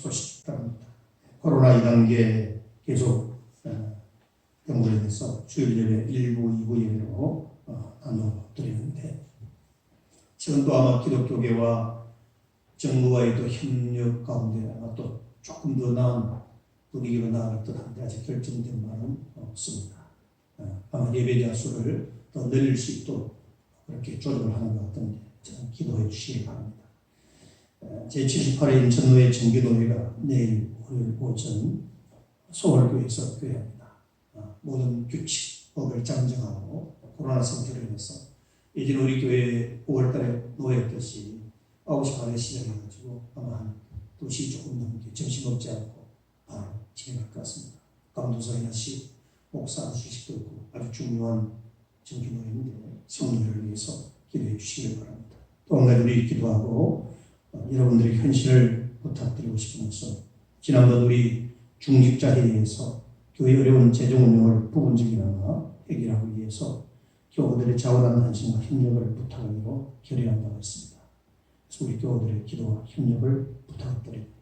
소식입니다. 코로나 2단계 계속 경고에 대해서 주일 예배 1부, 2부 예배로 나눠드리는데, 지금 또 아마 기독교계와 정부와의 또 협력 가운데 아마 또 조금 더 나은 분위기로 나아갈 듯 한데 아직 결정된 바는 없습니다. 아마 예배자 수를 더 늘릴 수 있도록 그렇게 조정을 하는 것 같은데 저는 기도해 주시기 바랍니다. 제78회 인천노회 정기노회가 내일 오늘 오전 서울교회에서 교회합니다. 모든 규칙법을 잠정하고 코로나 상태로 인해서 예전 우리 교회 5월달에 노회했듯이 9시 반에 시작해가지고 아마 한 2시 조금 넘게 점심 먹지 않고 바로 진행할 것 같습니다. 감도사 이나씨 목사 주식도 있고 아주 중요한 정기노회인데 성도를 위해서 기도해 주시길 바랍니다. 또 한 가지 우리 기도하고 여러분들의 현실을 부탁드리고 싶은 것은 지난번 우리 중직자 회의에서 교회 어려운 재정 운영을 부분적이나마 해결하기 위해서 교우들의 자원한 헌신과 협력을 부탁하기로 결의한 바가 있습니다. 그래서 우리 교우들의 기도와 협력을 부탁드립니다.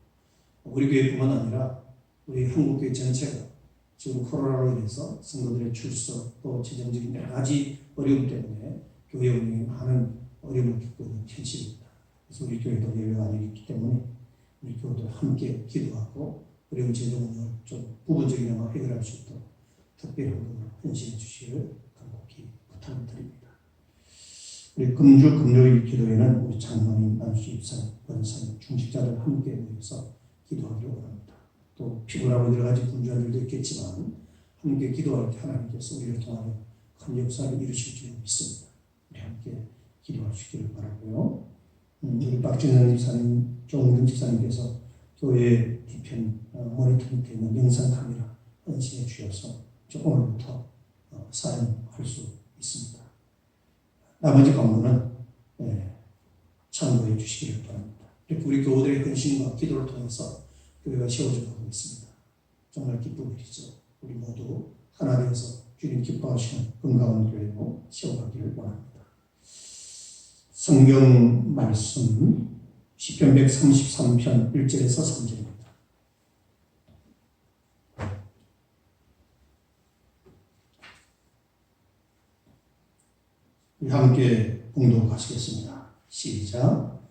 우리 교회뿐만 아니라 우리 한국교회 전체가 지금 코로나로 인해서 성도들의 출석 또 재정적인 여러 가지 어려움 때문에 교회 운영에 많은 어려움을 겪고 있는 현실입니다. 그래서 우리 교회도 예외가 아니기 때문에 우리 교우들 함께 기도하고 어려운 재정 운영을 좀 부분적이나마 해결할 수 있도록 특별한 헌금을 헌신해 주시기를 간곡히 부탁드립니다. 우리 금주 금요일 기도회는 우리 장로님, 남수 입사님, 권사님, 중직자들 함께 모여서 기도하기를 원합니다. 또 피곤하고 여러 가지 분주한 일도 있겠지만 함께 기도할 때 하나님께서 우리를 통하여 큰 역사를 이루실 줄 믿습니다. 우리 함께 기도할 수 있기를 바라고요. 우리 박진영 집사님, 조은근 집사님께서 교회 뒤편 모니터 밑에 있는 영상 카메라 헌신해 주셔서 오늘부터 사용할 수 있습니다. 나머지 광고는 참고해 주시기를 바랍니다. 이렇게 우리 교우들의 헌신과 기도를 통해서 교회가 세워져 가고 있습니다. 정말 기쁜 일이죠. 우리 모두 하나 되어서 주님 기뻐하시는 건강한 교회로 세워가기를 원합니다. 성경 말씀 시편 133편 1절에서 3절입니다. 함께 봉독하시겠습니다. 시작.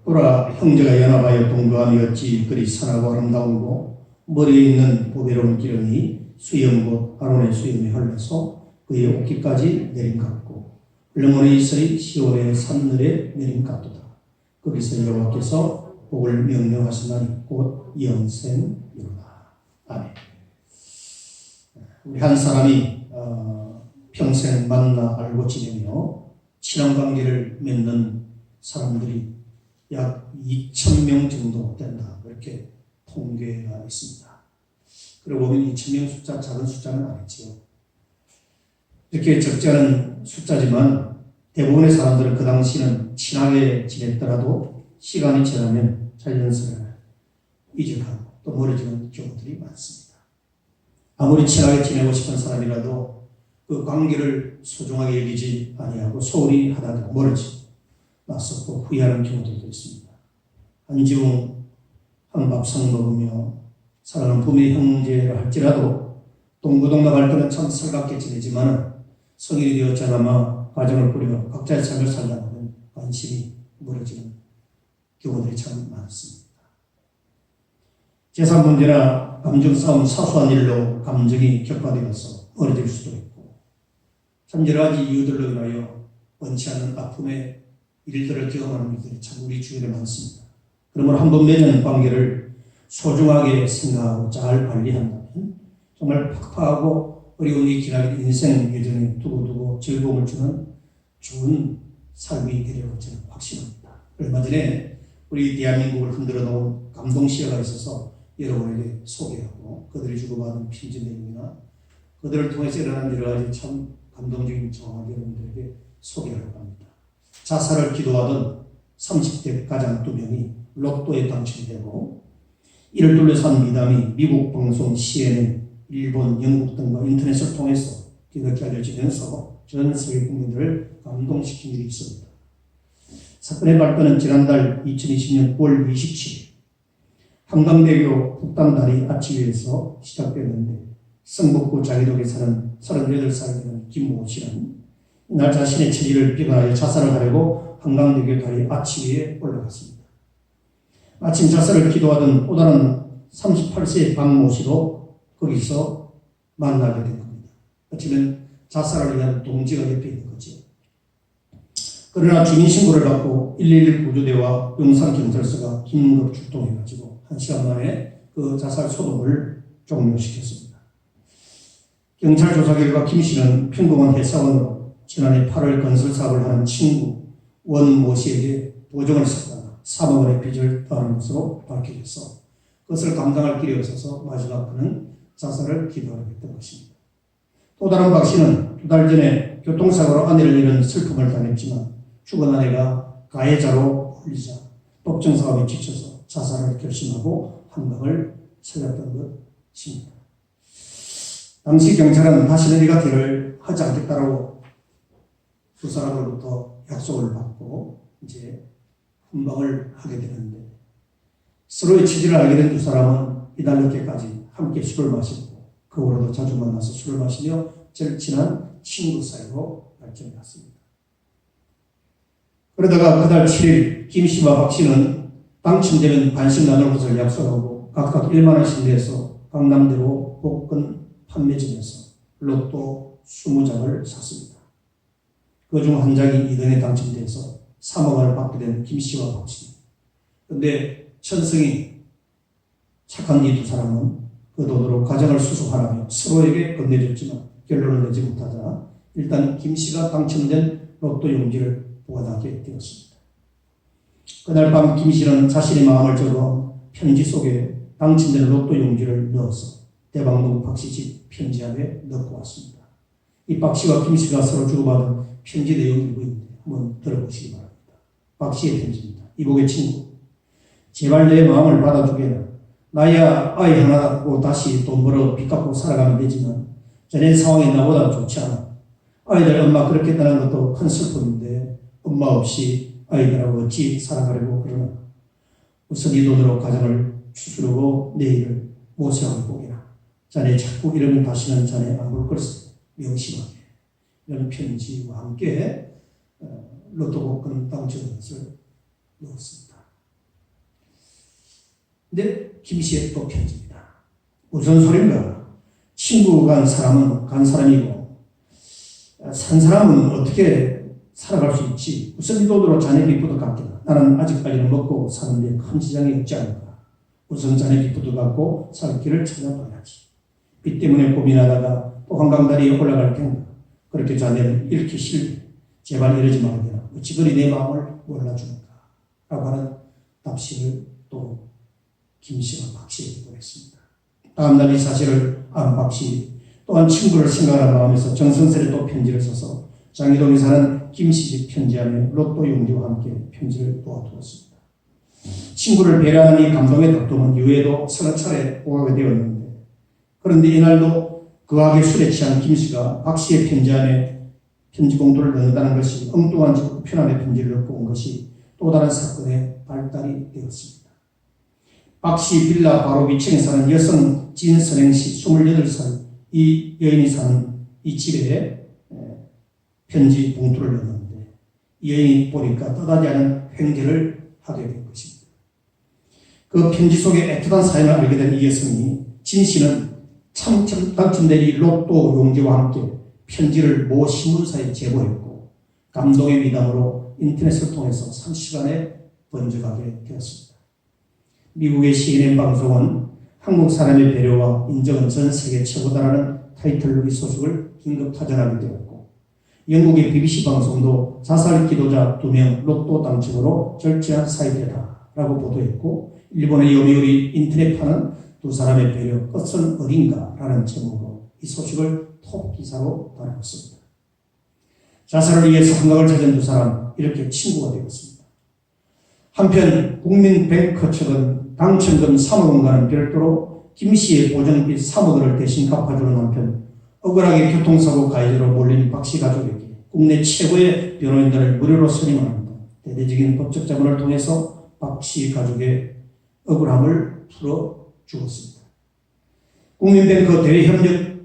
보라, 형제가 연합하여 동거함이 어찌 그리 선하고 아름다우고 머리에 있는 보배로운 기름이 수염 곧 아론의 수염에 흘러서 그의 옷깃까지 내린 같고 흘렁거리 이슬이 시온의 산늘에 내린 같도다. 거기서 여호와께서 복을 명령하시나니 곧 영생이로다. 아멘. 우리 한 사람이 평생 만나 알고 지내며 친한 관계를 맺는 사람들이 약 2,000명 정도 된다. 그렇게 통계가 있습니다. 그리고 보면 2,000명 숫자 작은 숫자는 아니지요. 이렇게 적지 않은 숫자지만 대부분의 사람들은 그 당시는 친하게 지냈더라도 시간이 지나면 자연스레 이직하고 또 멀어지는 경우들이 많습니다. 아무리 친하게 지내고 싶은 사람이라도 그 관계를 소중하게 여기지 아니하고 소홀히 하다가 멀어지고 나서 후회하는 경우들도 있습니다. 한지웅 한 밥상 먹으며 사랑하는 부모의 형제라 할지라도 동거동락 할 때는 참 살갑게 지내지만 성인이 되었자나마 가정을 꾸려 각자의 삶을 살다가는 관심이 멀어지는 경우들이 참 많습니다. 재산 문제나 감정 싸움 사소한 일로 감정이 격화되어서 멀어질 수도 있고 참 여러 가지 이유들로 인하여 원치 않는 아픔의 일들을 경험하는 일들이 참 우리 주변에 많습니다. 그러므로 한번 맺은 관계를 소중하게 생각하고 잘 관리한다면 정말 팍팍하고 어려운 이 기나긴 인생 여정에 두고두고 즐거움을 주는 좋은 삶이 되리라고 저는 확신합니다. 얼마 전에 우리 대한민국을 흔들어 놓은 감동시화가 있어서 여러분에게 소개하고 그들이 주고받은 편지 내용이나 그들을 통해서 일어난 여러 가지 참 감동적인 상황을 여러분들에게 소개하려고 합니다. 자살을 기도하던 30대 가장 2명이 로또에 당첨되고 이를 둘러싼 미담이 미국 방송 CNN, 일본, 영국 등과 인터넷을 통해서 뒤늦게 알려지면서 전 세계 국민들을 감동시킨 일이 있습니다. 사건의 발단은 지난달 2020년 9월 27일 한강대교 북단다리 아치위에서 시작됐는데 성북구 자기동에 사는 38살 되는 김모 씨는 이날 자신의 처지를 비관하여 자살을 하려고 한강대교 다리 아치위에 올라갔습니다. 마침 자살을 기도하던 또 다른 38세의 박모 씨도 거기서 만나게 된 겁니다. 어쩌면 자살을 위한 동지가 옆에 있는 거죠. 그러나 주민신고를 받고 111 구조대와 용산경찰서가 긴급 출동해가지고 1시간 만에 그 자살 소동을 종료시켰습니다. 경찰 조사 결과 김 씨는 평범한 회사원으로 지난해 8월 건설 사업을 하는 친구 원모 씨에게 보증을 섰다가 3억 원의 빚을 떠안은 것으로 밝혀져서 그것을 감당할 길이 없어서 마지막 그는 자살을 기도하게 됐던 것입니다. 또 다른 박 씨는 2달 전에 교통사고로 아내를 잃은 슬픔을 당했지만 죽은 아내가 가해자로 불리자 법정 사업에 지쳐서 자살을 결심하고 한강을 찾았던 것입니다. 당시 경찰은 다시는 이 같은 일을 하지 않겠다라고 두 사람으로부터 약속을 받고 이제 훈방을 하게 되는데 서로의 취지를 알게 된 두 사람은 이달 늦게까지 함께 술을 마시고 그 후로도 자주 만나서 술을 마시며 절친한 친구 사이로 발전해 갔습니다. 그러다가 그달 7일 김 씨와 박 씨는 당첨되면 반씩 나눌 것을 약속하고 각각 1만 원씩 내서 강남대로 복권 판매점에서 로또 20장을 샀습니다. 그중 한 장이 2등에 당첨돼서 3억 원을 받게 된 김 씨와 박 씨. 그런데 천성이 착한 이 두 사람은 그 돈으로 가정을 수습하라며 서로에게 건네줬지만 결론을 내지 못하자 일단 김 씨가 당첨된 로또 용지를 보관하게 되었습니다. 그날 밤 김 씨는 자신의 마음을 적어 편지 속에 당첨된 로또 용지를 넣어서 대방동 박 씨 집 편지함에 넣고 왔습니다. 이 박 씨와 김 씨가 서로 주고받은 편지 내용 일부인데 한번 들어보시기 바랍니다. 박 씨의 편지입니다. 이복의 친구, 제발 내 마음을 받아주게라. 나야 아이 하나 갖고 다시 돈 벌어 빚 갚고 살아가면 되지만 전에 상황이 나보다 좋지 않아. 아이들 엄마 그렇게 떠난 것도 큰 슬픔인데 엄마 없이 아이들하고 어찌 살아가려고 그러나 우선 이 돈으로 가정을 추스르고 내일을 모세하게 보게라. 자네 자꾸 이러면 다시는 자네 안 볼 것을 명심하게. 이런 편지와 함께 로또 복권 당첨 것을 넣었습니다. 근데 김 씨의 또 편지입니다. 무슨 소린가? 친구가 간 사람이고 산 사람은 어떻게 살아갈 수 있지? 우선 이 돈으로 자네 빚부터 갚겠다. 나는 아직까지는 먹고 사는데 큰 지장이 없지 않을까? 우선 자네 빚부터 갚고 살 길을 찾아봐야지. 빚 때문에 고민하다가 또 한강다리에 올라갈 텐가? 그렇게 자네를 잃기 싫네. 제발 이러지 말게라. 어찌 그리 내 마음을 몰라주는가? 라고 하는 답신을 또 김 씨와 박 씨에게 보냈습니다. 다음날 이 사실을 안 박 씨 또한 친구를 생각하는 마음에서 정성스레 또 편지를 써서 장기동에 사는 김 씨 집 편지함에 로또 용지와 함께 편지를 놓아두었습니다. 친구를 배려하는 이 감동의 덕통은 이후에도 서너 차례 오가게 되었는데 그런데 이날도 거하게 술에 취한 김 씨가 박 씨의 편지함에 편지 봉투를 넣는다는 것이 엉뚱한 편안의 편지를 넣고 온 것이 또 다른 사건의 발달이 되었습니다. 박 씨 빌라 바로 위층에 사는 여성 진선행 씨 28살 이 여인이 사는 이 집에 편지 봉투를 넣었는데 이 여인이 보니까 떠나지 않은 횡재를 하게 된 것입니다. 그 편지 속에 애틋한 사연을 알게 된 이 여성이 진 씨는 당첨된 이 로또 용지와 함께 편지를 모 신문사에 제보했고 감동의 미담으로 인터넷을 통해서 30시간에 번져가게 되었습니다. 미국의 CNN 방송은 한국 사람의 배려와 인정은 전 세계 최고다라는 타이틀로 이 소식을 긴급 타전하게 되었고 영국의 BBC 방송도 자살 기도자 2명 로또 당첨으로 절제한 사이트다라고 보도했고 일본의 요미우리 인터넷판은 두 사람의 배려 끝은 어딘가라는 제목으로 이 소식을 톱 기사로 다뤘습니다. 자살을 위해서 한강을 찾은 두 사람 이렇게 친구가 되었습니다. 한편 국민뱅크 측은 당첨금 3억 원과는 별도로 김 씨의 보증빚 3억 원을 대신 갚아주는 한편 억울하게 교통사고 가해자로 몰린 박 씨 가족에게 국내 최고의 변호인단을 무료로 선임합니다. 대대적인 법적 자문을 통해서 박 씨 가족의 억울함을 풀어주었습니다. 국민뱅크 대외협력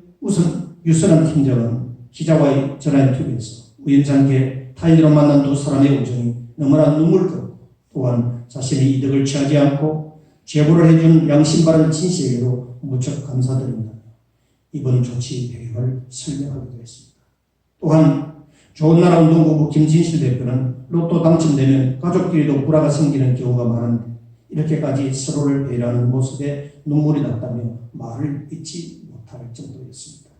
유선한 팀장은 기자와의 전화 인터뷰에서 우연찮게 타인으로 만난 두 사람의 우정이 너무나 눈물겹고 또한 자신의 이득을 취하지 않고 제보를 해준 양심바른 진씨에게도 무척 감사드립니다. 이번 조치 배경을 설명하기도 했습니다. 또한 좋은나라 운동본부 김진실 대표는 로또 당첨되면 가족끼리도 불화가 생기는 경우가 많은데 이렇게까지 서로를 배려하는 모습에 눈물이 났다며 말을 잇지 못할 정도였습니다.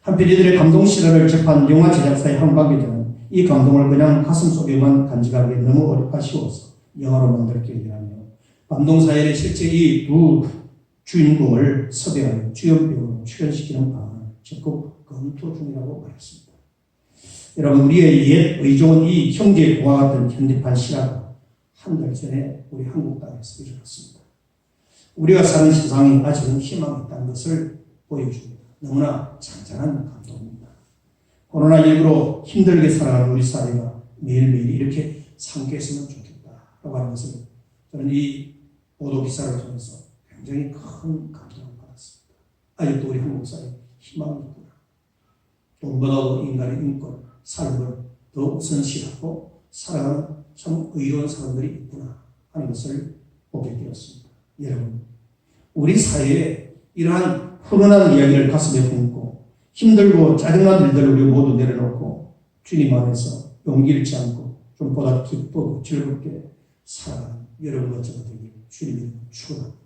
한편 이들의 감동 실화를 접한 영화 제작사의 한 관계자는 이 감동을 그냥 가슴속에만 간직하기 너무 아쉬워서 영화로 만들 계획이라며 감동 사연에 실제 이 두 주인공을 섭외하여 주연배우로 출연시키는 방안을 적극 검토 중이라고 말했습니다. 여러분, 우리의 옛 의존 이 형제공화 같은 현대판 실화가 한 달 전에 우리 한국 땅에서 일어났습니다. 우리가 사는 세상이 아직은 희망이 있다는 것을 보여줍니다. 너무나 잔잔한 감동입니다. 코로나19로 힘들게 살아가는 우리 사회가 매일매일 이렇게 상쾌했으면 좋겠다라고 하는 것을 저는 이 보도기사를 통해서 굉장히 큰 감동을 받았습니다. 아직도 우리 한국 사회에 희망이 있구나. 동번하고 인간의 인권, 삶을 더 우선시하고 살아가는 참 의로운 사람들이 있구나 하는 것을 보게 되었습니다. 여러분, 우리 사회에 이러한 훈훈한 이야기를 가슴에 품고 힘들고 짜증난 일들을 우리 모두 내려놓고 주님 안에서 용기 잃지 않고 좀 보다 기쁘고 즐겁게 살아가는 여러분과 저가 되길 주님이 축원합니다.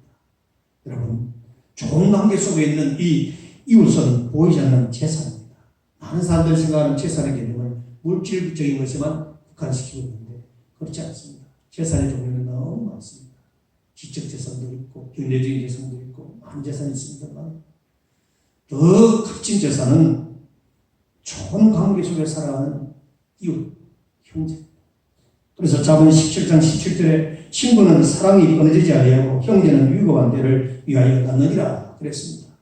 여러분, 좋은 관계 속에 있는 이 이웃은 보이지 않는 재산입니다. 많은 사람들이 생각하는 재산의 개념을 물질적인 것에만 국한시키고 있는데 그렇지 않습니다. 재산의 종류는 너무 많습니다. 지적 재산도 있고 경제적인 재산도 있고 많은 재산이 있습니다만 더 값진 재산은 좋은 관계 속에 살아가는 이웃, 형제. 그래서 자문 17장 17절에 친구는 사랑이 끊어지지 아니하고 형제는 위급한 때를 위하여 낳느니라 그랬습니다.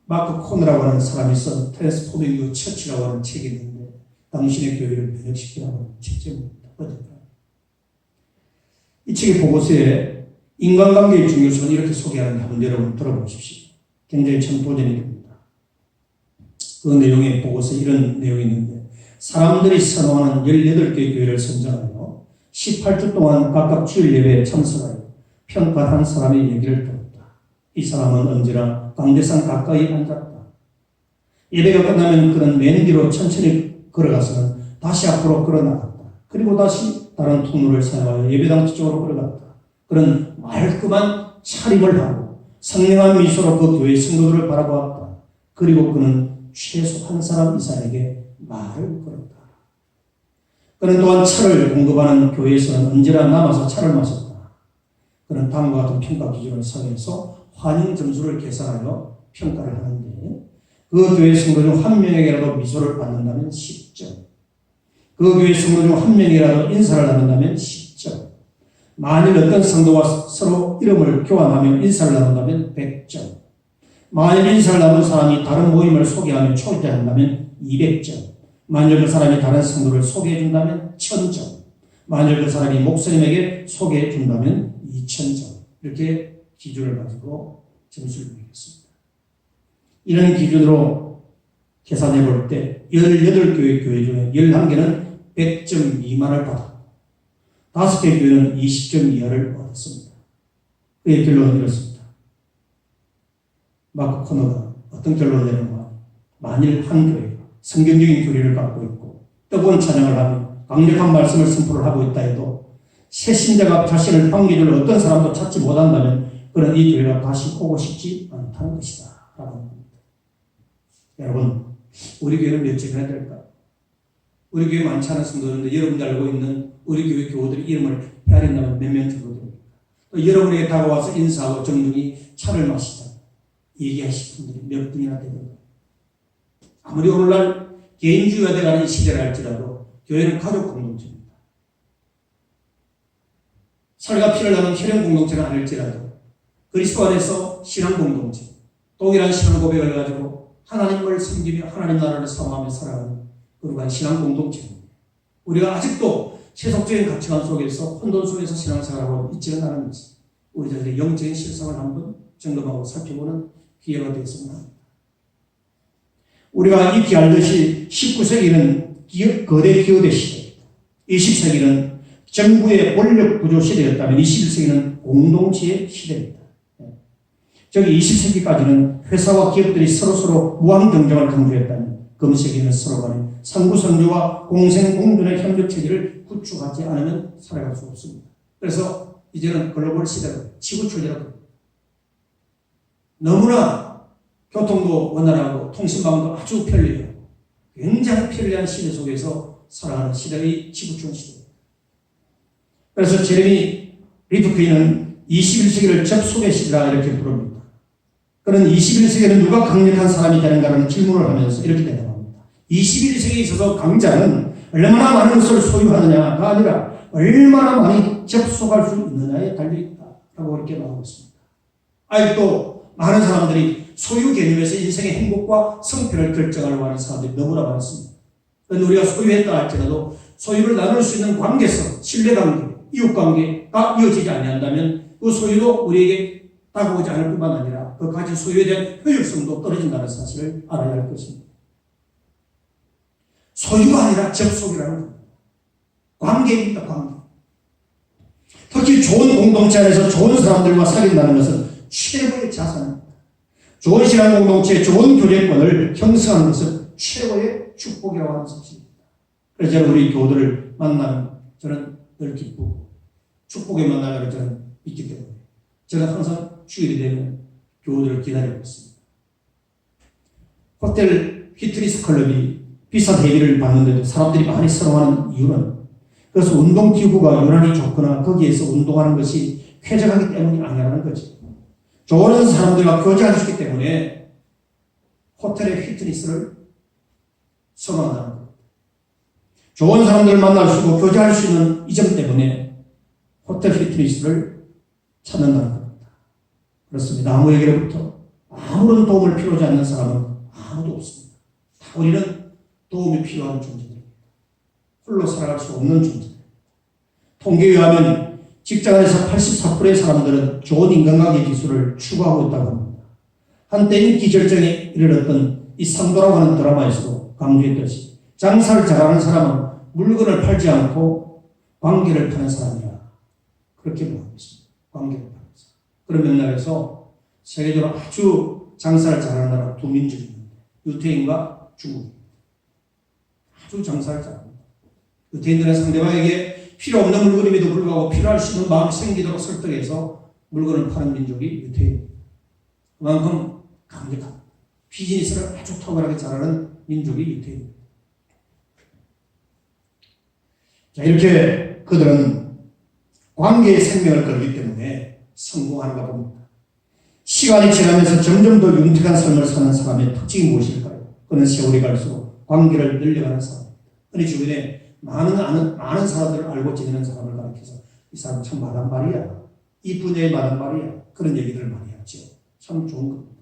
마크 코너라고 하는 사람이 쓴 트랜스포밍 유 처치라고 하는 책이 있는데 당신의 교회를 변혁시키라고 하는 책제입니다. 이 책의 보고서에 인간관계의 중요성을 이렇게 소개하는데 한번 여러분 들어보십시오. 굉장히 참 도전이 됩니다. 그 내용의 보고서에 이런 내용이 있는데 사람들이 선호하는 18개의 교회를 선정하여 18주 동안 각각 주일 예배에 참석하여 평가한 사람의 얘기를 들었다. 이 사람은 언제나 강대상 가까이 앉았다. 예배가 끝나면 그는 맨 뒤로 천천히 걸어가서는 다시 앞으로 걸어나갔다. 그리고 다시 다른 통로를 사용하여 예배당 쪽으로 걸어갔다. 그는 말끔한 차림을 하고 상냥한 미소로 그 교회 성도들을 바라보았다. 그리고 그는 최소 한 사람 이상에게 말을 걸었다. 그는 또한 차를 공급하는 교회에서는 언제나 남아서 차를 마셨다. 그는 다음과 같은 평가 기준을 사용해서 환영 점수를 계산하여 평가를 하는데 그 교회 성도 중 한 명에게라도 미소를 받는다면 10점, 그 교회 성도 중 한 명이라도 인사를 나눈다면 10점, 만일 어떤 성도와 서로 이름을 교환하며 인사를 나눈다면 100점, 만일 인사를 나눈 사람이 다른 모임을 소개하며 초대한다면 200점, 만일 그 사람이 다른 성도를 소개해 준다면 1000점, 만일 그 사람이 목사님에게 소개해 준다면 2000점, 이렇게 기준을 가지고 점수를 매겼습니다. 이런 기준으로 계산해 볼 때 18개의 교회 중에 11개는 100점 미만을 받았고 5개 교회는 20점 이하를 얻었습니다. 그의 결론은 이렇습니다. 마크 코너가 어떤 결론을 내는가? 만일 한 교회가 성경적인 교리를 갖고 있고 뜨거운 찬양을 하며 강력한 말씀을 선포를 하고 있다 해도 새 신자가 자신을 반겨줄 어떤 사람도 찾지 못한다면 그는 이 교회가 다시 오고 싶지 않다는 것이다 라고 합니다. 여러분, 우리 교회는 몇 점 해야 될까? 우리 교회 많지 않은 성도인데 여러분이 알고 있는 우리 교회 교우들의 이름을 헤아린다면 몇 명 정도 됩니까? 또 여러분에게 다가와서 인사하고 정중히 차를 마시자 얘기하실 분들이 몇 분이나 되는가? 아무리 오늘날 개인주의가 되어가는 시대를 할지라도 교회는 가족 공동체입니다. 살과 피를 나눈 혈연 공동체가 아닐지라도 그리스도 안에서 신앙 공동체, 동일한 신앙 고백을 가지고 하나님을 섬기며 하나님 나라를 사모하며 살아가는 그러한 신앙 공동체입니다. 우리가 아직도 세속적인 가치관 속에서 혼돈 속에서 신앙생활하고 있지는 않은지 우리들의 영적인 실상을 한번 점검하고 살펴보는 기회가 되었으면 합니다. 우리가 익히 알듯이 19세기는 거대 기후대 시대입니다. 20세기는 정부의 권력 구조 시대였다면 21세기는 공동체의 시대입니다. 저기 20세기까지는 회사와 기업들이 서로서로 무한 경쟁을 강조했다면 금세기는 서로 간에 상부상조와 공생공존의 협력 체계를 구축하지 않으면 살아갈 수 없습니다. 그래서 이제는 글로벌 시대로 지구촌이라고 합니다. 너무나 교통도 원활하고 통신망도 아주 편리하고 굉장히 편리한 시대 속에서 살아가는 시대의 지구촌 시대입니다. 그래서 제레미 리프킨은 21세기를 접속의 시대라 이렇게 부릅니다. 그는 21세기에는 누가 강력한 사람이 되는가라는 질문을 하면서 이렇게 대답합니다. 21세기에 있어서 강자는 얼마나 많은 것을 소유하느냐가 아니라 얼마나 많이 접속할 수 있느냐에 달려있다라고 이렇게 말하고 있습니다. 아직도 많은 사람들이 소유 개념에서 인생의 행복과 성패를 결정하려고 하는 사람들이 너무나 많습니다. 우리가 소유했다 할지라도 소유를 나눌 수 있는 관계성, 신뢰관계, 이웃관계가 이어지지 아니한다면 그 소유도 우리에게 다가오지 않을 뿐만 아니라 그 가진 소유에 대한 효율성도 떨어진다는 사실을 알아야 할 것입니다. 소유가 아니라 접속이라는 겁니다. 관계입니다. 관계. 특히 좋은 공동체 안에서 좋은 사람들과 사귄다는 것은 최고의 자산입니다. 좋은 신앙 공동체, 좋은 교제권을 형성하는 것은 최고의 축복이라고 하는 사실입니다. 그래서 저는 우리 교우들을 만나면 저는 늘 기쁘고 축복의 만남을 저는 믿기 때문에 저는 항상 주일이 되면 교우들을 기다리고 있습니다. 호텔 피트니스 클럽이 비싼 대비를 받는데도 사람들이 많이 선호하는 이유는 그래서 운동기구가 유난히 좋거나 거기에서 운동하는 것이 쾌적하기 때문이 아니라는 거지. 좋은 사람들과 교제할 수 있기 때문에 호텔의 피트니스를 선호한다는 겁니다. 좋은 사람들을 만날 수 있고 교제할 수 있는 이 점 때문에 호텔 피트니스를 찾는다는 겁니다. 그렇습니다. 아무에게로부터 아무런 도움을 필요하지 않는 사람은 아무도 없습니다. 다 우리는 도움이 필요한 존재들입니다. 홀로 살아갈 수 없는 존재들입니다. 통계에 의하면 직장 안에서 84%의 사람들은 좋은 인간관계 기술을 추구하고 있다고 합니다. 한때 인기 절정에 이르렀던 이 상도라고 하는 드라마에서도 강조했듯이 장사를 잘하는 사람은 물건을 팔지 않고 관계를 파는 사람이라 그렇게 말하고 있습니다. 관계를 파는 사람. 그런 맥락에서 세계적으로 아주 장사를 잘하는 나라 두 민족이 있는데 유태인과 중국입니다. 아주 장사를 잘합니다. 유태인들은 상대방에게 필요 없는 물건임에도 불구하고 필요할 수 있는 마음이 생기도록 설득해서 물건을 파는 민족이 유태인입니다. 그만큼 강력합니다. 비즈니스를 아주 탁월하게 잘하는 민족이 유태인입니다. 자, 이렇게 그들은 관계의 생명을 걸기 때문에 성공하는가 봅니다. 시간이 지나면서 점점 더 윤택한 삶을 사는 사람의 특징이 무엇일까요? 그는 세월이 갈수록 관계를 늘려가는 사람입니다. 그의 주변에 많은 사람들을 알고 지내는 사람을 가르쳐서 이 사람 참 말한 말이야. 이 분야의 말한 말이야. 그런 얘기들을 많이 하죠. 참 좋은 겁니다.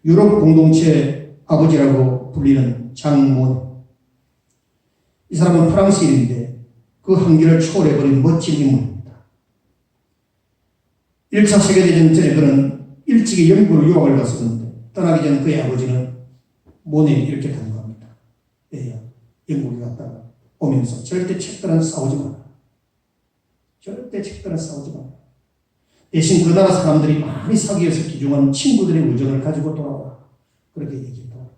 유럽 공동체 아버지라고 불리는 장몬. 이 사람은 프랑스인인데 그 한계를 초월해버린 멋진 인물입니다. 1차 세계대전 전에 그는 일찍이 영국으로 유학을 갔었는데 떠나기 전 그의 아버지는 모네에게 이렇게 당부합니다. 얘야, 영국에 갔다가 오면서 절대 책들은 싸우지 마라. 절대 책들은 싸우지 마라. 대신 그 나라 사람들이 많이 사귀어서 기중한 친구들의 우정을 가지고 돌아와라. 그렇게 얘기했다고 합니다.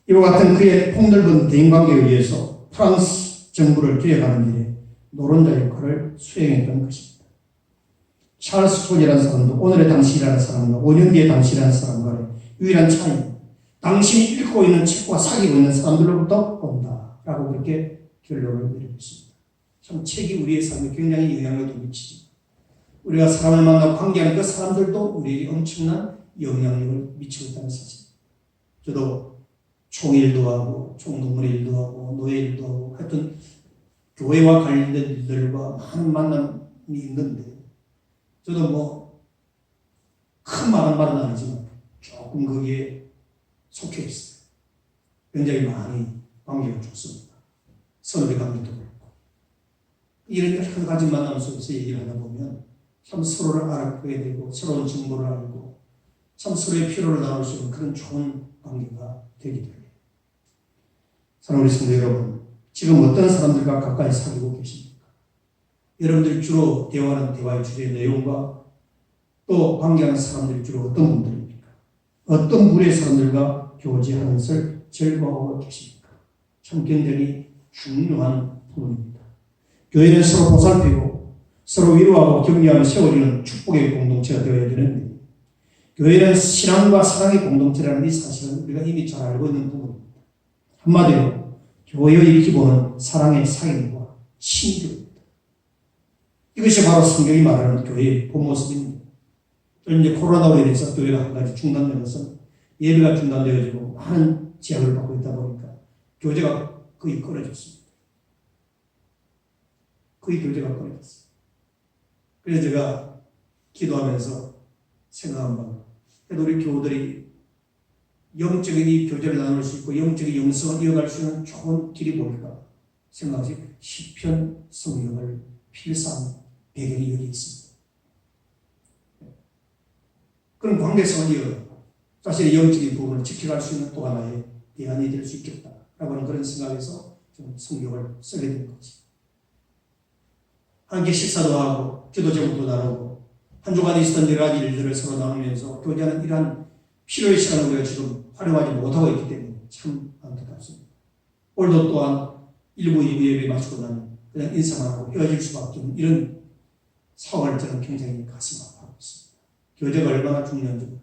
이와 같은 그의 폭넓은 대인관계에 의해서 프랑스 정부를 개혁하는 일에 노론자 역할을 수행했던 것입니다. 찰스 촌이라는 사람도 오늘의 당신이라는 사람과 5년 뒤의 당신이라는 사람과의 유일한 차이는 당신이 읽고 있는 책과 사귀고 있는 사람들로부터 온다라고 그렇게 결론을 내리고 있습니다. 참 책이 우리의 삶에 굉장히 영향력을 미치죠. 우리가 사람을 만나고 관계하는 그 사람들도 우리에게 엄청난 영향력을 미치고 있다는 사실. 저도 총일도 하고 총동문회 일도 하고 노예 일도 하고 하여튼 교회와 관련된 일들과 많은 만남이 있는데 저도 뭐 큰 말은 아니지만 조금 거기에 속해 있어요. 굉장히 많이 관계가 좋습니다. 서로의 관계도 그렇고. 이런 여러 가지 만남 속에서 얘기를 하다 보면 참 서로를 알아보게 되고 새로운 정보를 알고 참 서로의 필요를 나눌 수 있는 그런 좋은 관계가 되게 됩니다. 사랑하는 우리 성도 여러분, 지금 어떤 사람들과 가까이 사귀고 계십니까? 여러분들이 주로 대화하는 대화의 주제의 내용과 또 관계하는 사람들이 주로 어떤 분들입니까? 어떤 부류의 사람들과 교제하는 것을 즐거워하고 계십니까? 참 굉장히 중요한 부분입니다. 교회는 서로 보살피고 서로 위로하고 격려하며 세워지는 축복의 공동체가 되어야 되는데 교회는 신앙과 사랑의 공동체라는 이 사실은 우리가 이미 잘 알고 있는 부분입니다. 한마디로 교회의 기본은 사랑의 사귐과 친교입니다. 이것이 바로 성경이 말하는 교회의 본 모습입니다. 이제 코로나로 인해서 교회가 한 가지 중단된 것은 예배가 중단되어지고 많은 제약을 받고 있다 보니까 교제가 거의 끊어졌습니다. 거의 교제가 끊어졌어요. 그래서 제가 기도하면서 생각한 바가 그래도 우리 교우들이 영적인 이 교제를 나눌 수 있고 영적인 영성을 이어갈 수 있는 좋은 길이 뭘까 생각하시 시편 성경을 필사한 배경이 여기 있습니다. 그런 관계성을 이어가고 자신의 영적인 부분을 지켜갈 수 있는 또 하나의 대안이 될 수 있겠다라고 하는 그런 생각에서 좀 성경을 쓰게 된 거지. 함께 식사도 하고 기도 제목도 나누고 한 주간에 있었던 여러 가지 일들을 서로 나누면서 교제하는 이러한 필요의 시간을 우리가 지금 활용하지 못하고 있기 때문에 참 안타깝습니다. 오늘도 또한 1부, 2부 예배 마치고 나면 그냥 인사만 하고 헤어질 수밖에 없는 이런 상황을 저는 굉장히 가슴 아파하고 있습니다. 교제가 얼마나 중요한지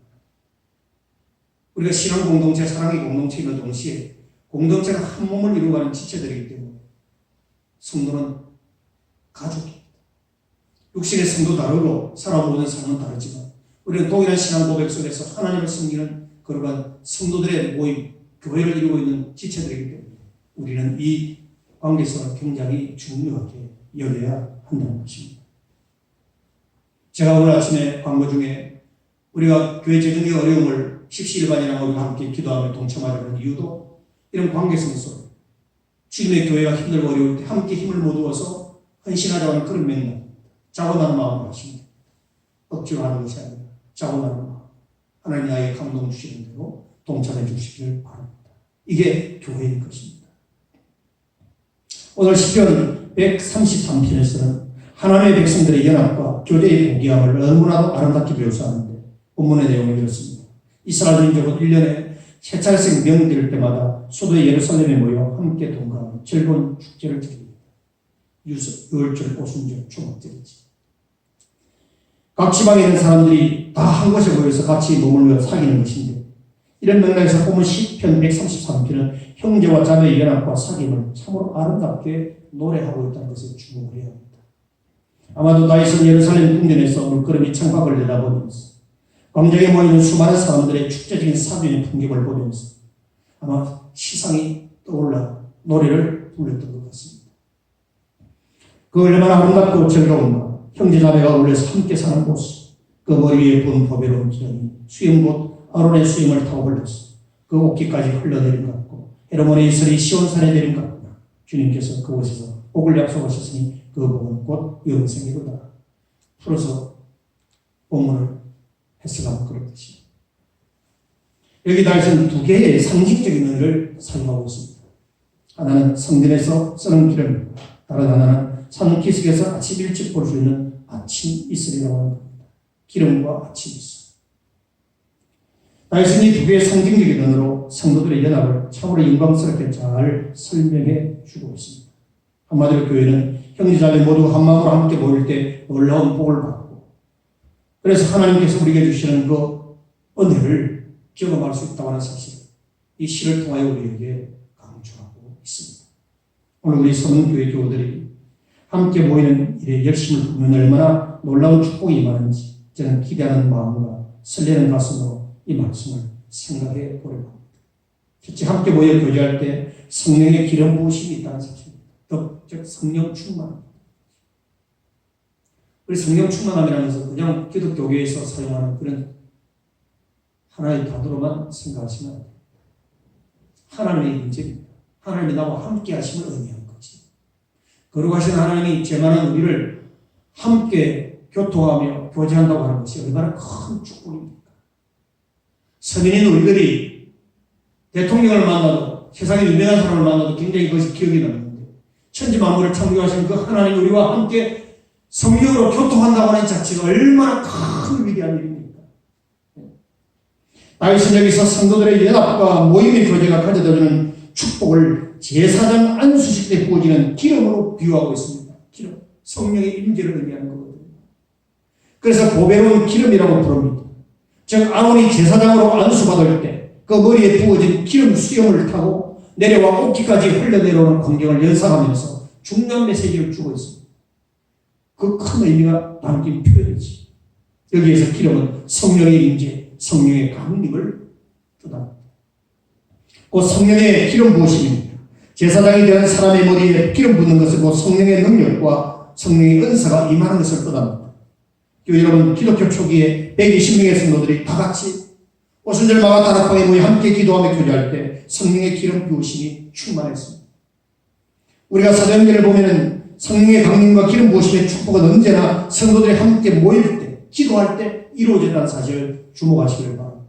우리가 신앙 공동체, 사랑의 공동체인 동시에 공동체는 한 몸을 이루어가는 지체들이기 때문에 성도는 가족입니다. 육신의 성도 다르고 살아오는 삶은 다르지만 우리는 동일한 신앙 고백 속에서 하나님을 섬기는 거룩한 성도들의 모임, 교회를 이루고 있는 지체들이기 때문에 우리는 이 관계성을 굉장히 중요하게 여겨야 한다는 것입니다. 제가 오늘 아침에 광고 중에 우리가 교회 재정의 어려움을 십시일반이나 우리가 함께 기도하며 동참하려는 이유도 이런 관계성 속에 주님의 교회가 힘들고 어려울 때 함께 힘을 모두어서 헌신하자고 하는 그런 맥락입니다. 자원하는 마음으로 하십니다. 억지로 하는 것이 아니라 자원하는 마음. 하나님 나에게 감동 주시는 대로 동참해 주시기를 바랍니다. 이게 교회인 것입니다. 오늘 시편 133편에서는 하나님의 백성들의 연합과 교제의 동기함을 너무나도 아름답게 묘사하는데 본문의 내용이 이렇습니다. 이스라엘 민족은 1년에 세찰생 명절 때마다 수도의 예루살렘에 모여 함께 동거하며 즐거운 축제를 지킵니다. 유월절, 오순절, 초막절이지. 각 지방에 있는 사람들이 다 한 곳에 모여서 같이 머물며 사귀는 것인데 이런 맥락에서 보면 시편 133편은 형제와 자매의 연합과 사귐을 참으로 아름답게 노래하고 있다는 것에 주목을 해야 합니다. 아마도 다윗은 예루살렘 궁전에서 물끄러미 창밖을 내다보면서 광장에 모이는 수많은 사람들의 축제적인 사귐의 풍경을 보면서 아마 시상이 떠올라 노래를 불렀던 것 같습니다. 그 얼마나 아름답고 즐거운가. 형제자매가 어울려서 함께 사는 곳, 그 머리 위에 본 보배로운 기름이 수염곧 아론의 수염을 타고 흘렀어. 그 옷깃까지 흘러내린 것 같고 헤르몬의 이슬이 시온산에 내린 것 같구나. 주님께서 그곳에서 복을 약속하셨으니 그 복은 곧 영생이로다. 풀어서 본문을 해석하면 그렇듯이 여기 다윗은 두 개의 상징적인 의미를 사용하고 있습니다. 하나는 성전에서 쓰는 기름입니다. 다른 하나는 산 기슭에서 아침 일찍 볼 수 있는 아침 이슬이라고 하는 겁니다. 기름과 아침 이슬. 다윗은 이 두 개의 상징적인 언어로 성도들의 연합을 참으로 영광스럽게 잘 설명해 주고 있습니다. 한마디로 교회는 형제자매 모두 한 마음으로 함께 모일 때 놀라운 복을 받고 그래서 하나님께서 우리에게 주시는 그 은혜를 경험할 수 있다고 하는 사실을 이 시를 통하여 우리에게 강조하고 있습니다. 오늘 우리 서문교회 교우들이 함께 모이는 일에 열심을 부으면 얼마나 놀라운 축복이 임하는지 저는 기대하는 마음과 설레는 가슴으로 이 말씀을 생각해 보려고 합니다. 첫째, 함께 모여 교제할 때 성령의 기름 부으심이 있다는 사실입니다. 즉 성령 충만입니다. 우리 성령 충만함이라면서 그냥 기독교계에서 사용하는 그런 하나의 단어로만 생각하시면 안 됩니다. 하나님의 임재입니다. 하나님이 나와 함께 하심을 의미하는 거지. 거룩하신 하나님이 죄만한 우리를 함께 교통하며 교제한다고 하는 것이 얼마나 큰 축복입니까? 성인인 우리들이 대통령을 만나도, 세상에 유명한 사람을 만나도 굉장히 그것이 기억이 남는데, 천지 만물을 창조하신 그 하나님 우리와 함께 성령으로 교통한다고 하는 자체가 얼마나 큰 위대한 일입니까? 다윗은 여기서 성도들의 연합과 모임의 교제가 가져다주는 축복을 제사장 안수식 때 부어지는 기름으로 비유하고 있습니다. 기름, 성령의 임재를 의미하는 거거든요. 그래서 보배로운 기름이라고 부릅니다. 즉 아론이 제사장으로 안수받을 때 그 머리에 부어진 기름 수염을 타고 내려와 옷기까지 흘러내려오는 광경을 연상하면서 중요한 메시지를 주고 있습니다. 그 큰 의미가 담긴 표현이지. 여기에서 기름은 성령의 임재, 성령의 강림을 뜻합니다. 곧 성령의 기름 부으심입니다. 제사장이 되는 사람의 머리에 기름 붓는 것은 곧 성령의 능력과 성령의 은사가 임하는 것을 뜻합니다. 여러분, 기독교 초기에 120명의 성도들이 다 같이 오순절 마가 다락방에 모여 함께 기도하며 교제할 때 성령의 기름 부으심이 충만했습니다. 우리가 사도행전을 보면은 성령의 강림과 기름 부으심의 축복은 언제나 성도들이 함께 모일 때, 기도할 때 이루어진다는 사실을 주목하시길 바랍니다.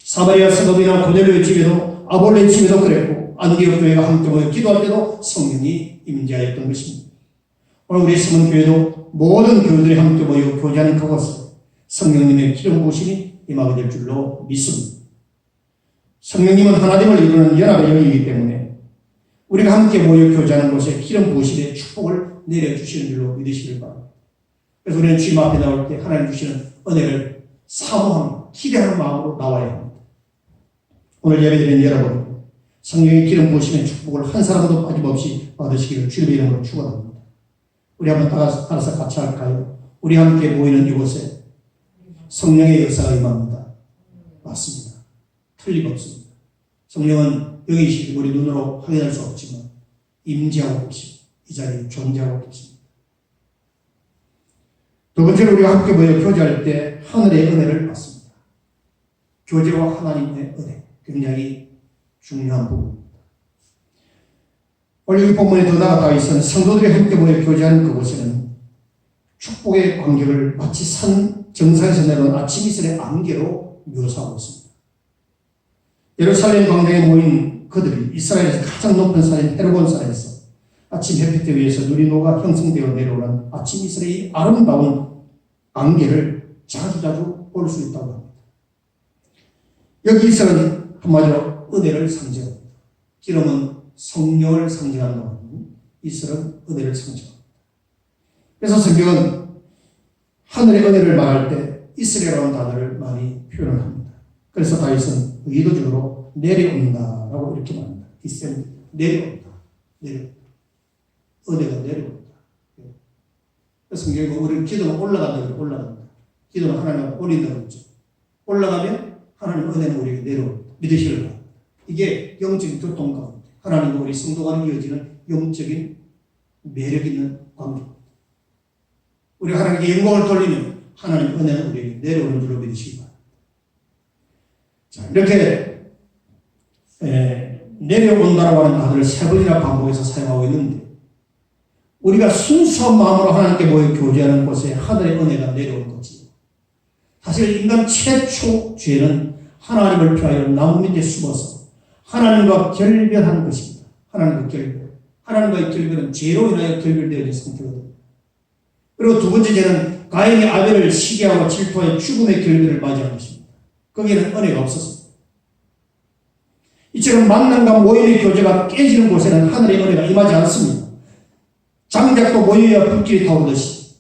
사마리아 사도들이나 고넬료의 집에도, 아볼레의 집에도 그랬고, 안디옥 교회가 함께 모여 기도할 때도 성령이 임재하였던 것입니다. 오늘 우리 숨은 교회도 모든 교회들이 함께 모여 교제하는 그곳에 성령님의 기름 부으심이 임하게 될 줄로 믿습니다. 성령님은 하나님을 이루는 연합의 영이기 때문에 우리가 함께 모여 교제하는 곳에 기름 부으심의 축복을 내려주시는 줄로 믿으시길 바랍니다. 그래서 우리는 주님 앞에 나올 때 하나님 주시는 은혜를 사모하며 기대하는 마음으로 나와야 합니다. 오늘 예배드리는 여러분, 성령의 기름 부으심의 축복을 한 사람도 빠짐없이 받으시기를 주님의 이름으로 축원합니다. 우리 한번 따라서 같이 할까요? 우리 함께 모이는 이곳에 성령의 역사가 임합니다. 맞습니다. 틀림없습니다. 성령은 영이시기 우리 눈으로 확인할 수 없지만 임재하고 계십니다. 이 자리에 존재하고 계십니다. 두 번째로 우리가 함께 모여 교제할 때 하늘의 은혜를 받습니다. 교제와 하나님의 은혜, 굉장히 중요한 부분입니다. 오늘 이 본문에 더 나아가 있는 성도들이 함께 모여 교제하는 그곳에는 축복의 광경을 마치 산 정상에서 내려온 아침 이슬의 안개로 묘사하고 있습니다. 예루살렘 광장에 모인 그들이 이스라엘에서 가장 높은 산인 헤르몬 산에서 아침 햇빛에 의해서 눈이 녹아 형성되어 내려오는 아침 이슬의 아름다운 안개를 자주자주 볼 수 있다고 합니다. 여기 이슬은 한마디로 은혜를 상징합니다. 기름은 성령을 상징한다고 하니 이슬은 은혜를 상징합니다. 그래서 성경은 하늘의 은혜를 말할 때 이스라엘이라는 단어를 많이 표현을 합니다. 그래서 다윗은 의도적으로 내려온다라고 이렇게 말합니다. 디센드, 내려온다. 은혜가 내려온다. 성경이 우리 기도는 올라간다. 기도는 하나님을 올린다고 그랬죠. 올라가면 하나님 은혜는 우리에게 내려옵니다. 믿으시길 바랍니다. 이게 영적인 교통 가운데 하나님과 우리 성도가 이어지는 영적인 매력 있는 관계입니다. 우리가 하나님께 영광을 돌리면 하나님 은혜는 우리에게 내려오는 줄로 믿으시기 바랍니다. 자, 이렇게 내려온다라고 하는 단어를 세 번이나 반복해서 사용하고 있는데 우리가 순수한 마음으로 하나님께 모여 교제하는 곳에 하늘의 은혜가 내려온 거지. 사실 인간 최초 죄는 하나님을 피하여 나무 밑에 숨어서 하나님과 결별하는 것입니다. 하나님과 결별. 하나님과의 결별은 죄로 인하여 결별되어진 상태거든요. 그리고 두 번째 죄는 가인이 아벨을 시기하고 질투하여 죽음의 결별을 맞이한 것입니다. 거기에는 은혜가 없었습니다. 이처럼 만남과 모임의 교제가 깨지는 곳에는 하늘의 은혜가 임하지 않습니다. 장작도 모여야 불길이 타오르듯이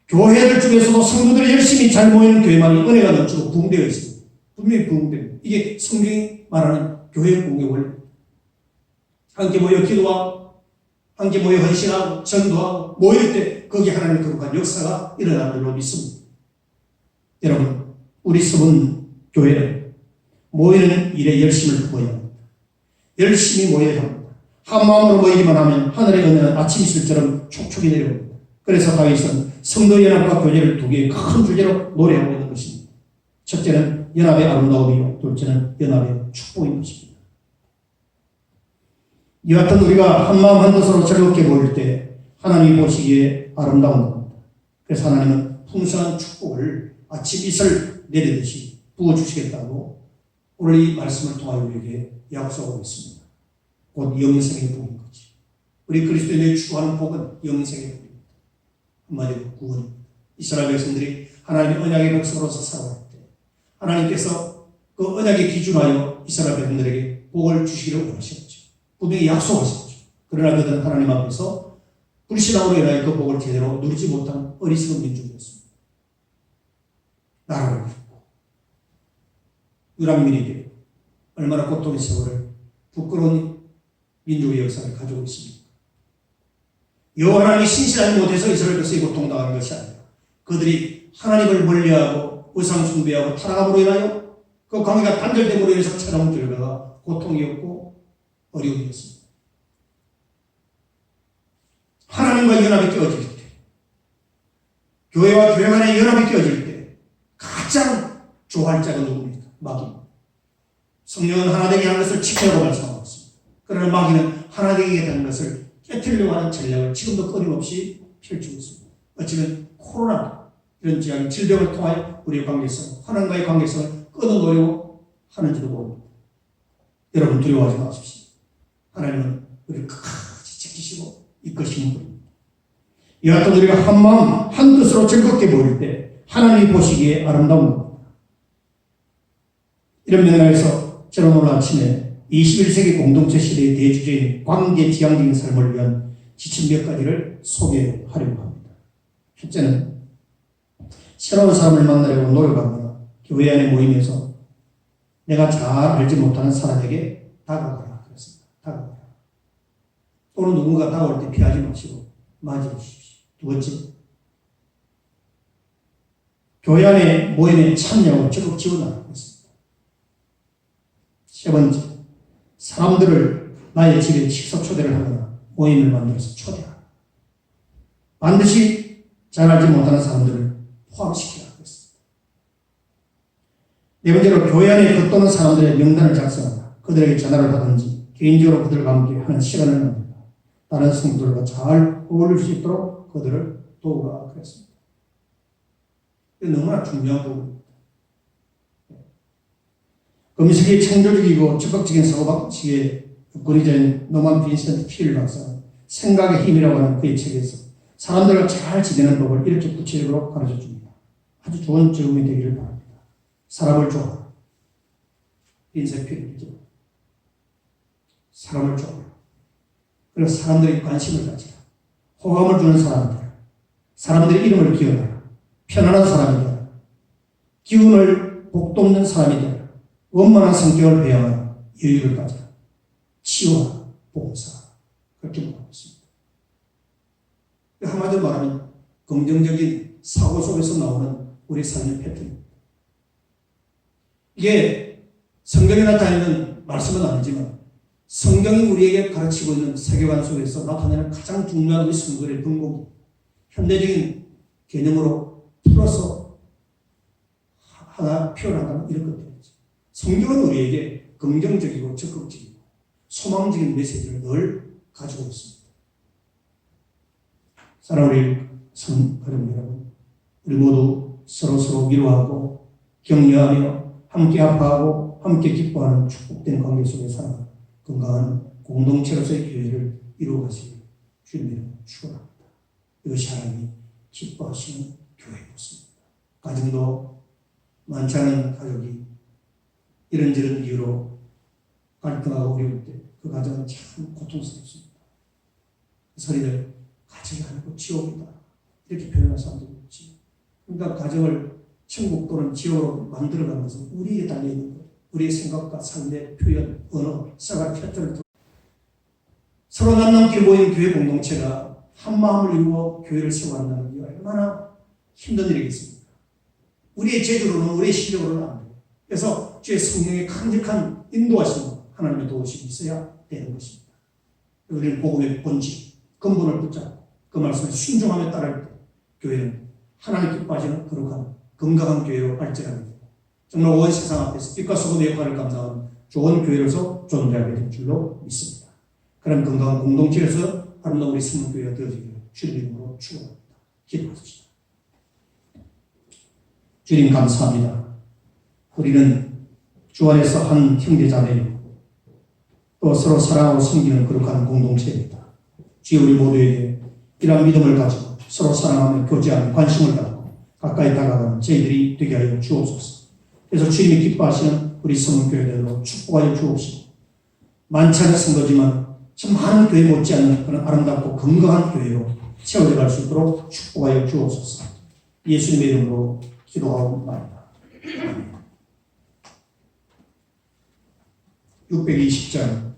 교회들 중에서도 성도들이 열심히 잘 모이는 교회만이 은혜가 넘치고 부흥되어 있습니다. 분명히 부흥됩니다. 이게 성경이 말하는 교회 부흥의 원리입니다. 함께 모여 기도하고 함께 모여 헌신하고 전도하고 모일 때 거기 하나님의 거룩한 역사가 일어나는 줄로 믿습니다. 여러분, 우리 섬은 교회는 모이는 일에 열심을 부어야 합니다. 열심히 모여야 합니다. 한 마음으로 모이기만 하면 하늘의 은혜는 아침 이슬처럼 촉촉이 내려옵니다. 그래서 다윗은 성도 연합과 교제를 두 개의 큰 주제로 노래하고 있는 것입니다. 첫째는 연합의 아름다움이요, 둘째는 연합의 축복인 것입니다. 이와 같은 우리가 한마음 한뜻으로 즐겁게 보일 때 하나님이 보시기에 아름다운 겁니다. 그래서 하나님은 풍성한 축복을 아침 이슬 내리듯이 부어주시겠다고 오늘 이 말씀을 통하여 우리에게 약속하고 있습니다. 곧 영생의 복인 거지. 우리 그리스도인들이 추구하는 복은 영생의 복입니다. 한마디로 구원입니다. 이스라엘 백성들이 하나님의 언약의 백성으로서 살아갈 때 하나님께서 그 언약에 기준하여 이스라엘 백성들에게 복을 주시기를 원하셨죠. 분명히 약속하셨죠. 그러나 그들은 하나님 앞에서 불신앙으로 인하여 그 복을 제대로 누리지 못한 어리석은 민족이었습니다. 나라를 잃고 유랑민에게 얼마나 고통의 세월을 부끄러운 민족의 역사를 가지고 있습니다. 여호와 하나님이 신실하지 못해서 이스라엘 백성이 고통당하는 것이 아니라 그들이 하나님을 멀리하고 우상 숭배하고 타락함으로 인하여 그 관계가 단절됨으로 인해서 찾아온 결과가 고통이었고 어려움이었습니다. 하나님과 연합이 깨어질 때, 교회와 교회 간의 연합이 깨어질 때 가장 좋아할 자가 누굽니까? 마귀입니다. 성령은 하나 되게 하는 것을 지켜라고 말씀하고 있습니다. 그러나 마귀는 하나 되게 되는 것을 깨트리려고 하는 전략을 지금도 끊임없이 펼치고 있습니다. 어쩌면 코로나 이런 질병을 통하여 우리의 관계성, 하나님과의 관계성을 끊어놓으려고 하는지도 모릅니다. 여러분 두려워하지 마십시오. 하나님은 우리를 끝까지 지키시고 이끄시는 분입니다. 이와 같은 우리가 한마음 한뜻으로 즐겁게 보일 때 하나님이 보시기에 아름다운 겁니다. 이런 맥락에서 저는 오늘 아침에 21세기 공동체 시대의 대주제인 관계 지향적인 삶을 위한 지침 몇 가지를 소개하려고 합니다. 첫째는 새로운 사람을 만나려고 노력하거나 교회 안에 모임에서 내가 잘 알지 못하는 사람에게 다가가라 그랬습니다. 다가가라. 또는 누군가 다가올 때 피하지 마시고 맞이해 주십시오. 두 번째, 교회 안에 모임에 참여하고 적극 지원하라 그랬습니다. 세 번째, 사람들을 나의 집에 식사 초대를 하거나 모임을 만들어서 초대하라. 반드시 잘 알지 못하는 사람들을 포함시키라 그랬습니다. 네 번째로 교회 안에 겉도는 사람들의 명단을 작성하라. 그들에게 전화를 하든지 개인적으로 그들과 함께 하는 시간을 만들라. 다른 성도들과 잘 어울릴 수 있도록 그들을 도우라 그랬습니다. 이게 너무나 중요한 부분입니다. 금식이 창조적이고 적극적인 사고방식의 권위자인 노만 빈센트 필 박사는 생각의 힘이라고 하는 그의 책에서 사람들과 잘 지내는 법을 이렇게 구체적으로 가르쳐 줍니다. 아주 좋은 적용이 되기를 바랍니다. 사람을 좋아하라. 빈센트 필이죠. 사람을 좋아하라. 그리고 사람들에게 관심을 가지라. 호감을 주는 사람들, 사람들의 이름을 기억하라. 편안한 사람이 되라. 기운을 복돋는 사람이 되라. 원만한 성격을 배양하라. 여유를 가져라. 치유하라. 봉사하라. 그렇게 말하고 있습니다. 한마디로 말하면 긍정적인 사고 속에서 나오는 우리 삶의 패턴입니다. 이게 성경에 나타나는 말씀은 아니지만 성경이 우리에게 가르치고 있는 세계관 속에서 나타내는 가장 중요한 우리 성도의 분봉, 현대적인 개념으로 풀어서 하나 표현한다면 이런 것들이죠. 성경은 우리에게 긍정적이고 적극적이고 소망적인 메시지를 늘 가지고 있습니다. 사랑하는 성가족 여러분, 우리 모두 서로 위로하고 격려하며 함께 아파하고 함께 기뻐하는 축복된 관계 속에 살아 건강한 공동체로서의 교회를 이루어가시길 주님으로 축원합니다. 이것이 하나님이 기뻐하시는 교회의 모습입니다. 가정도 많지 않은 가족이 이런저런 이유로 갈등하고 어려울 때 그 가정은 참 고통스럽습니다. 소리를 가정이 아니고 지옥이다 이렇게 표현한 사람들이 있지. 그러니까 가정을 천국 또는 지옥으로 만들어가는 것은 우리에게 달려있는 거예요. 우리의 생각과 삶의 표현, 언어, 생활 패턴을 서로 남남끼리 모인 교회 공동체가 한 마음을 이루어 교회를 세워간다는 게 얼마나 힘든 일이겠습니까? 우리의 재주로는, 우리의 실력으로는 안 돼요. 그래서 주의 성령의 강력한 인도하심과 하나님의 도우심이 있어야 되는 것입니다. 우리는 복음의 본질, 근본을 붙잡고 그 말씀에 순종하며 따를 때 교회는 하나님 기뻐하시는 거룩한 건강한 교회로 발전하게 되고 정말 온 세상 앞에서 빛과 소금의 역할을 감당하는 좋은 교회로서 존재하게 될 줄로 믿습니다. 그런 건강한 공동체에서 아름다운 우리 성교회가 되어지기를 주님 이름으로 축원합니다. 기도하십시다. 주님 감사합니다. 우리는 주 안에서 한 형제자매요, 또 서로 사랑하고 섬기는 거룩한 공동체입니다. 주여 우리 모두에게 이러한 믿음을 가지고 서로 사랑하며 교제하며 관심을 갖고 가까이 다가가는 저희들이 되게 하여 주옵소서. 그래서 주님이 기뻐하시는 우리 성교회들로 축복하여 주옵시고, 많지 않은 거지만 참 많은 교회 못지않는 그런 아름답고 건강한 교회로 세워져 갈 수 있도록 축복하여 주옵소서. 예수님의 이름으로 기도하옵나이다. 620장